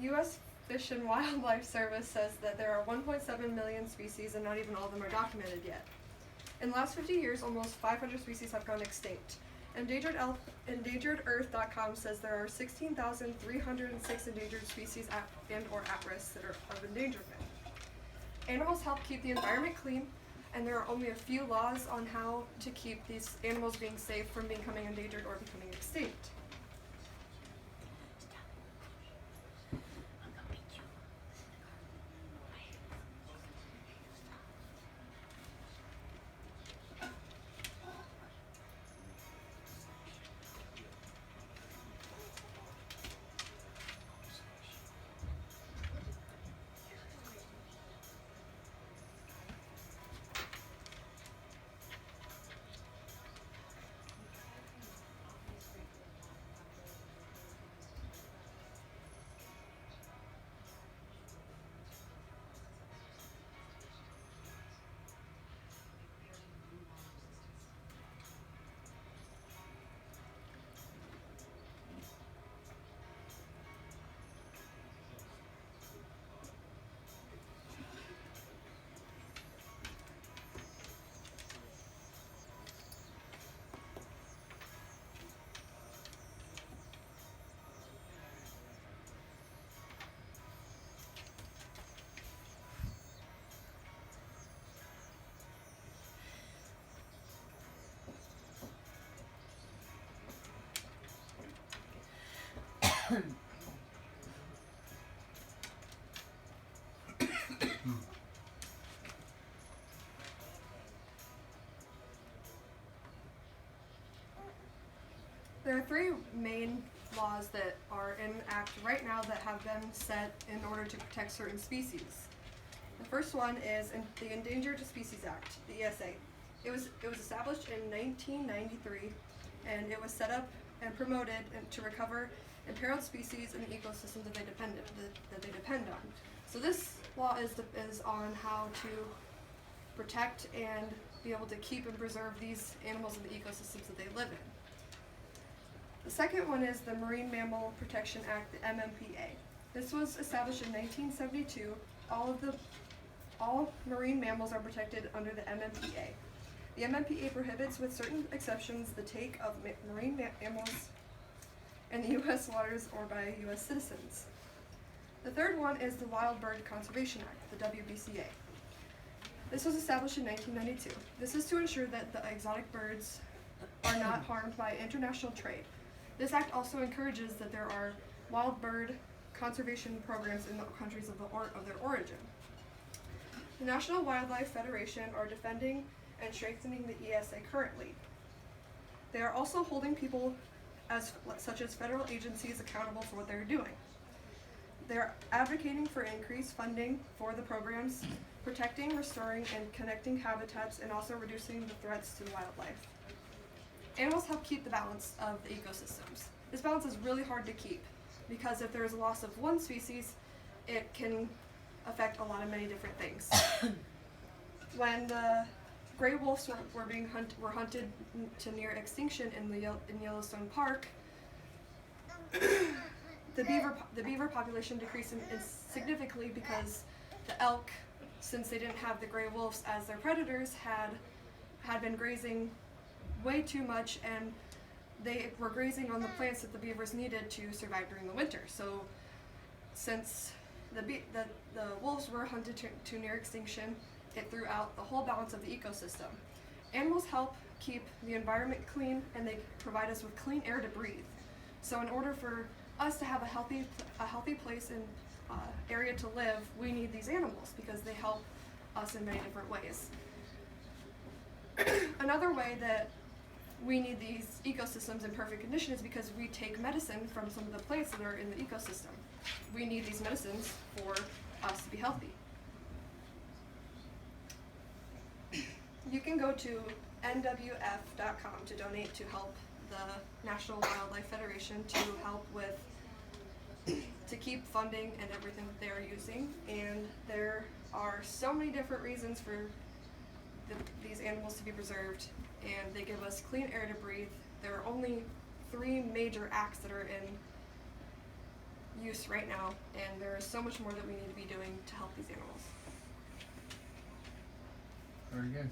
U.S. Fish and Wildlife Service says that there are 1.7 million species and not even all of them are documented yet. In the last 50 years, almost 500 species have gone extinct. EndangeredEarth.com says there are 16,306 endangered species and/or at risk that are of endangerment. Animals help keep the environment clean, and there are only a few laws on how to keep these animals being safe from becoming endangered or becoming extinct. There are three main laws that are in act right now that have been set in order to protect certain species. The first one is the Endangered Species Act, the ESA. It was established in 1993, and it was set up and promoted to recover imperiled species and the ecosystems that they depend on. So this law is on how to protect and be able to keep and preserve these animals and the ecosystems that they live in. The second one is the Marine Mammal Protection Act, the MMPA. This was established in 1972. All marine mammals are protected under the MMPA. The MMPA prohibits, with certain exceptions, the take of marine mammals in the U.S. waters or by U.S. citizens. The third one is the Wild Bird Conservation Act, the WBCA. This was established in 1992. This is to ensure that the exotic birds are not harmed by international trade. This act also encourages that there are wild bird conservation programs in the countries of their origin. The National Wildlife Federation are defending and strengthening the ESA currently. They are also holding people such as federal agencies accountable for what they're doing. They're advocating for increased funding for the programs, protecting, restoring, and connecting habitats, and also reducing the threats to wildlife. Animals help keep the balance of the ecosystems. This balance is really hard to keep because if there is a loss of one species, it can affect many different things. When the gray wolves were hunted to near extinction in Yellowstone Park, the beaver population decreased significantly because the elk, since they didn't have the gray wolves as their predators, had been grazing way too much, and they were grazing on the plants that the beavers needed to survive during the winter. So since the wolves were hunted to near extinction, it threw out the whole balance of the ecosystem. Animals help keep the environment clean, and they provide us with clean air to breathe. So in order for us to have a healthy place and area to live, we need these animals because they help us in many different ways. Another way that we need these ecosystems in perfect condition is because we take medicine from some of the plants that are in the ecosystem. We need these medicines for us to be healthy. You can go to nwf.com to donate to help the National Wildlife Federation to keep funding and everything that they're using. And there are so many different reasons for these animals to be preserved, and they give us clean air to breathe. There are only 3 major acts that are in use right now, and there is so much more that we need to be doing to help these animals. Very good.